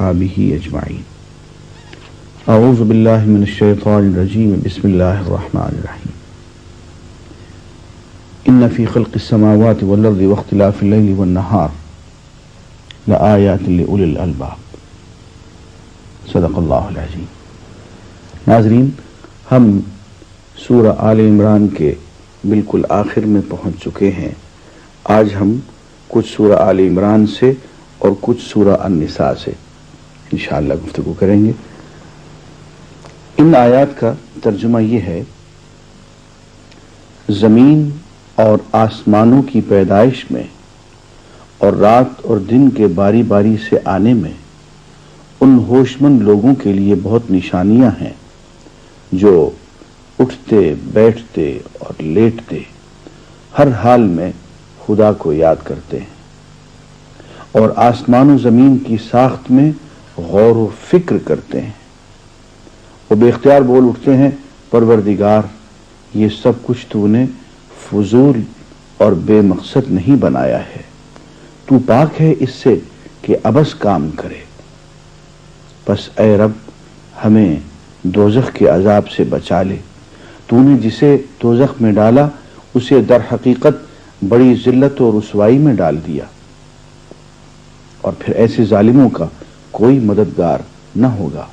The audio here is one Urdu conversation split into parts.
وأصحابه أجمعين. أعوذ بالله من الشيطان الرجيم. بسم الله الرحمن الرحيم. إن في خلق السماوات والأرض واختلاف الليل والنهار لآيات لأولي الألباب. صدق اللہ العظیم. ناظرین، ہم سورہ آل عمران کے بالکل آخر میں پہنچ چکے ہیں. آج ہم کچھ سورہ آل عمران سے اور کچھ سورہ النساء سے انشاءاللہ گفتگو کریں گے. ان آیات کا ترجمہ یہ ہے: زمین اور آسمانوں کی پیدائش میں اور رات اور دن کے باری باری سے آنے میں ان ہوش مند لوگوں کے لیے بہت نشانیاں ہیں جو اٹھتے بیٹھتے اور لیٹتے ہر حال میں خدا کو یاد کرتے ہیں اور آسمان و زمین کی ساخت میں غور و فکر کرتے ہیں. وہ بے اختیار بول اٹھتے ہیں: پروردگار، یہ سب کچھ تو نے فضول اور بے مقصد نہیں بنایا ہے. تو پاک ہے اس سے کہ عبث کام کرے. بس اے رب، ہمیں دوزخ کے عذاب سے بچا لے. تو نے جسے دوزخ میں ڈالا اسے در حقیقت بڑی ذلت و رسوائی میں ڈال دیا، اور پھر ایسے ظالموں کا کوئی مددگار نہ ہوگا.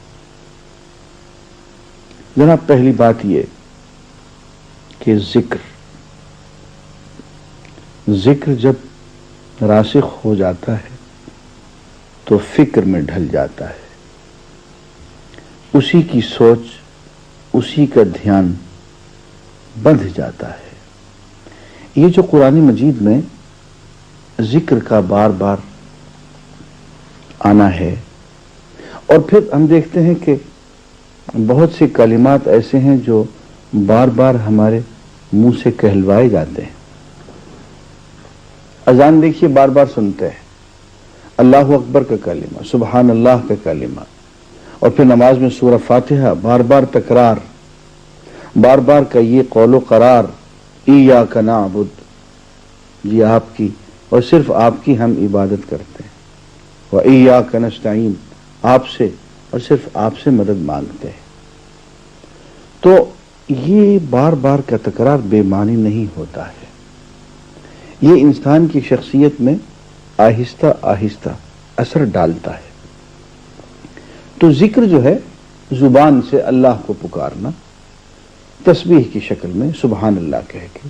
جناب، پہلی بات یہ کہ ذکر جب راسخ ہو جاتا ہے تو فکر میں ڈھل جاتا ہے. اسی کی سوچ، اسی کا دھیان بندھ جاتا ہے. یہ جو قرآن مجید میں ذکر کا بار بار آنا ہے، اور پھر ہم دیکھتے ہیں کہ بہت سے کلمات ایسے ہیں جو بار بار ہمارے منہ سے کہلوائے جاتے ہیں. اذان دیکھیے، بار بار سنتے ہیں اللہ اکبر کا کلمہ، سبحان اللہ کا کلمہ، اور پھر نماز میں سورہ فاتحہ، بار بار تکرار، بار بار کا یہ قول و قرار: ایاک نعبد، یہ آپ کی اور صرف آپ کی ہم عبادت کرتے ہیں، وایاک نستعین، آپ سے اور صرف آپ سے مدد مانگتے ہیں. تو یہ بار بار کا تکرار بے معنی نہیں ہوتا ہے. یہ انسان کی شخصیت میں آہستہ آہستہ اثر ڈالتا ہے. تو ذکر جو ہے، زبان سے اللہ کو پکارنا، تسبیح کی شکل میں سبحان اللہ کہہ کے،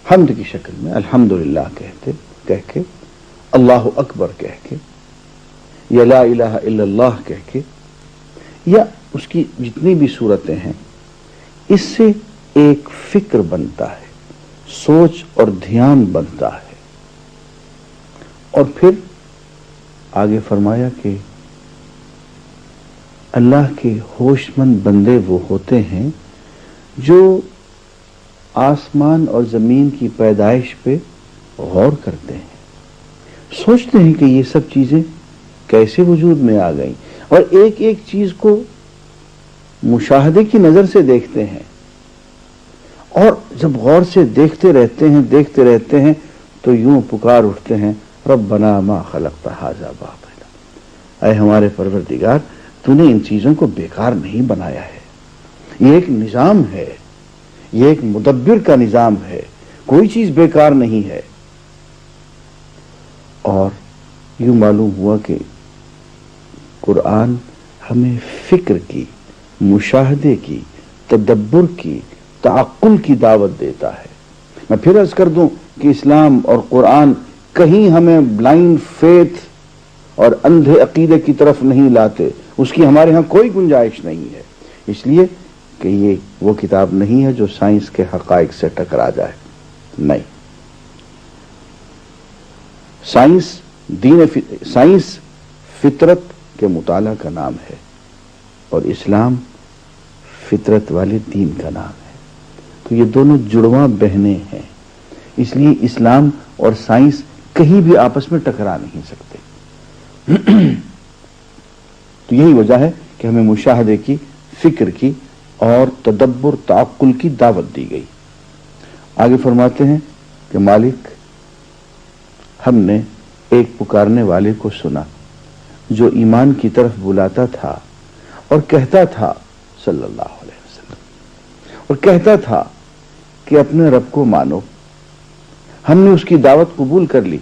حمد کی شکل میں الحمدللہ کہہ کے، اللہ اکبر کہہ کے، یا لا الہ الا اللہ کہہ کے، یا اس کی جتنی بھی صورتیں ہیں، اس سے ایک فکر بنتا ہے، سوچ اور دھیان بنتا ہے. اور پھر آگے فرمایا کہ اللہ کے ہوش مند بندے وہ ہوتے ہیں جو آسمان اور زمین کی پیدائش پہ غور کرتے ہیں، سوچتے ہیں کہ یہ سب چیزیں کیسے وجود میں آ گئیں، اور ایک ایک چیز کو مشاہدے کی نظر سے دیکھتے ہیں. اور جب غور سے دیکھتے رہتے ہیں تو یوں پکار اٹھتے ہیں: ربنا ما خلقت ھذا باطلا، اے ہمارے پروردگار، تو نے ان چیزوں کو بیکار نہیں بنایا ہے. یہ ایک نظام ہے، یہ ایک مدبر کا نظام ہے، کوئی چیز بیکار نہیں ہے. اور یوں معلوم ہوا کہ قرآن ہمیں فکر کی، مشاہدے کی، تدبر کی، تعقل کی دعوت دیتا ہے. میں پھر عرض کر دوں کہ اسلام اور قرآن کہیں ہمیں بلائنڈ فیتھ اور اندھے عقیدے کی طرف نہیں لاتے. اس کی ہمارے ہاں کوئی گنجائش نہیں ہے، اس لیے کہ یہ وہ کتاب نہیں ہے جو سائنس کے حقائق سے ٹکرا جائے. نہیں، سائنس فطرت کے مطالعہ کا نام ہے، اور اسلام فطرت والے دین کا نام ہے. تو یہ دونوں جڑواں بہنیں ہیں، اس لیے اسلام اور سائنس کہیں بھی آپس میں ٹکرا نہیں سکتے. تو یہی وجہ ہے کہ ہمیں مشاہدے کی، فکر کی اور تدبر تعقل کی دعوت دی گئی. آگے فرماتے ہیں کہ مالک، ہم نے ایک پکارنے والے کو سنا، جو ایمان کی طرف بلاتا تھا اور کہتا تھا صلی اللہ علیہ وسلم، اور کہتا تھا کہ اپنے رب کو مانو، ہم نے اس کی دعوت قبول کر لی،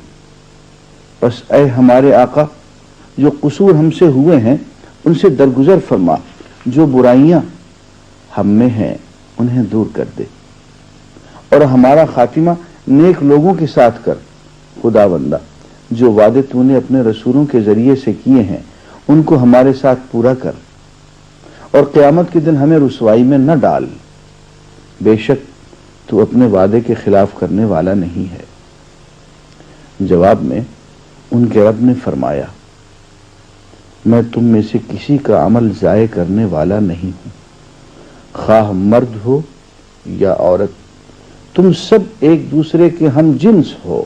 بس اے ہمارے آقا جو قصور ہم سے ہوئے ہیں ان سے درگزر فرما، جو برائیاں ہم میں ہیں انہیں دور کر دے، اور ہمارا خاتمہ نیک لوگوں کے ساتھ کر، خدا بندہ جو وعدے تو نے اپنے رسولوں کے ذریعے سے کیے ہیں ان کو ہمارے ساتھ پورا کر، اور قیامت کے دن ہمیں رسوائی میں نہ ڈال، بے شک تو اپنے وعدے کے خلاف کرنے والا نہیں ہے۔ جواب میں ان کے رب نے فرمایا، میں تم میں سے کسی کا عمل ضائع کرنے والا نہیں ہوں، خواہ مرد ہو یا عورت، تم سب ایک دوسرے کے ہم جنس ہو،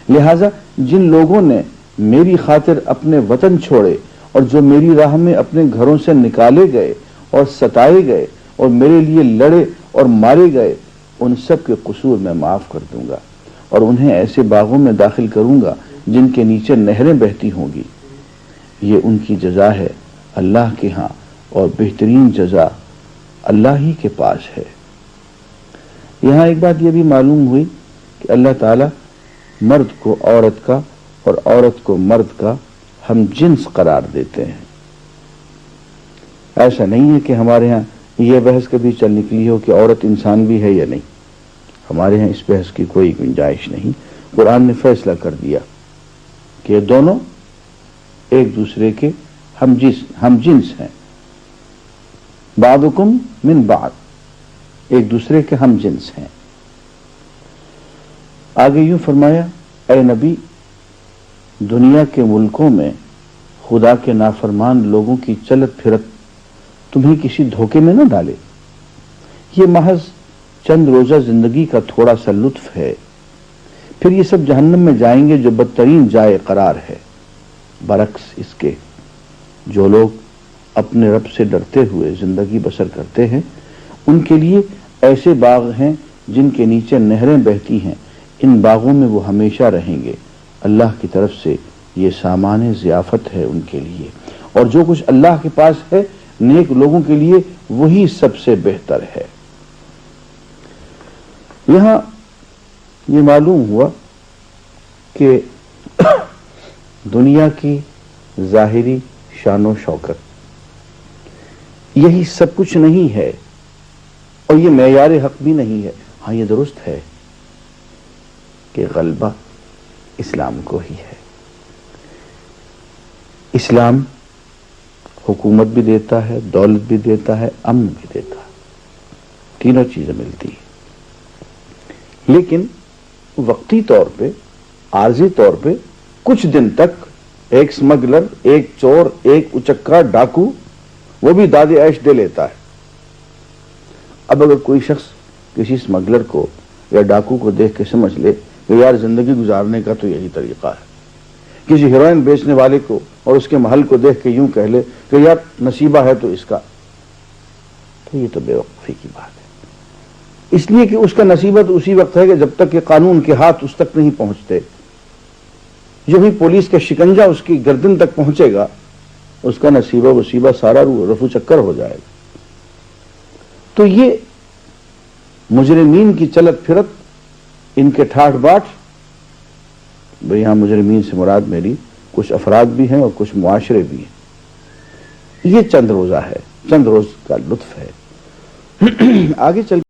لہذا جن لوگوں نے میری خاطر اپنے وطن چھوڑے اور جو میری راہ میں اپنے گھروں سے نکالے گئے اور ستائے گئے اور میرے لیے لڑے اور مارے گئے، ان سب کے قصور میں معاف کر دوں گا، اور انہیں ایسے باغوں میں داخل کروں گا جن کے نیچے نہریں بہتی ہوں گی، یہ ان کی جزا ہے اللہ کے ہاں، اور بہترین جزا اللہ ہی کے پاس ہے۔ یہاں ایک بات یہ بھی معلوم ہوئی کہ اللہ تعالی مرد کو عورت کا اور عورت کو مرد کا ہم جنس قرار دیتے ہیں۔ ایسا نہیں ہے کہ ہمارے ہاں یہ بحث کبھی چل نکلی ہو کہ عورت انسان بھی ہے یا نہیں، ہمارے ہاں اس بحث کی کوئی گنجائش نہیں۔ قرآن نے فیصلہ کر دیا کہ یہ دونوں ایک دوسرے کے ہم جنس ہیں، بعضکم من بعض، ایک دوسرے کے ہم جنس ہیں۔ آگے یوں فرمایا، اے نبی دنیا کے ملکوں میں خدا کے نافرمان لوگوں کی چلت پھرت تمہیں کسی دھوکے میں نہ ڈالے، یہ محض چند روزہ زندگی کا تھوڑا سا لطف ہے، پھر یہ سب جہنم میں جائیں گے جو بدترین جائے قرار ہے۔ برعکس اس کے جو لوگ اپنے رب سے ڈرتے ہوئے زندگی بسر کرتے ہیں ان کے لیے ایسے باغ ہیں جن کے نیچے نہریں بہتی ہیں، ان باغوں میں وہ ہمیشہ رہیں گے، اللہ کی طرف سے یہ سامان ضیافت ہے ان کے لیے، اور جو کچھ اللہ کے پاس ہے نیک لوگوں کے لیے وہی سب سے بہتر ہے۔ یہاں یہ معلوم ہوا کہ دنیا کی ظاہری شان و شوکت یہی سب کچھ نہیں ہے، اور یہ معیار حق بھی نہیں ہے۔ ہاں یہ درست ہے کہ غلبہ اسلام کو ہی ہے، اسلام حکومت بھی دیتا ہے، دولت بھی دیتا ہے، امن بھی دیتا ہے، تینوں چیزیں ملتی ہیں، لیکن وقتی طور پہ، عارضی طور پہ کچھ دن تک ایک سمگلر، ایک چور، ایک اچکا ڈاکو وہ بھی داد عیش دے لیتا ہے۔ اب اگر کوئی شخص کسی سمگلر کو یا ڈاکو کو دیکھ کے سمجھ لے کہ یار زندگی گزارنے کا تو یہی طریقہ ہے، کسی ہیروئن بیچنے والے کو اور اس کے محل کو دیکھ کے یوں کہہ لے کہ یار نصیبہ ہے تو اس کا، تو یہ تو بے وقوفی کی بات ہے، اس لیے کہ اس کا نصیبہ تو اسی وقت ہے کہ جب تک کہ قانون کے ہاتھ اس تک نہیں پہنچتے، جو بھی پولیس کا شکنجہ اس کی گردن تک پہنچے گا اس کا نصیبہ وصیبہ سارا رفو چکر ہو جائے گا۔ تو یہ مجرمین کی چلت پھرت، ان کے ٹھاٹ باٹ، بھئی یہاں مجرمین سے مراد میری کچھ افراد بھی ہیں اور کچھ معاشرے بھی ہیں، یہ چند روزہ ہے، چند روز کا لطف ہے۔ آگے چل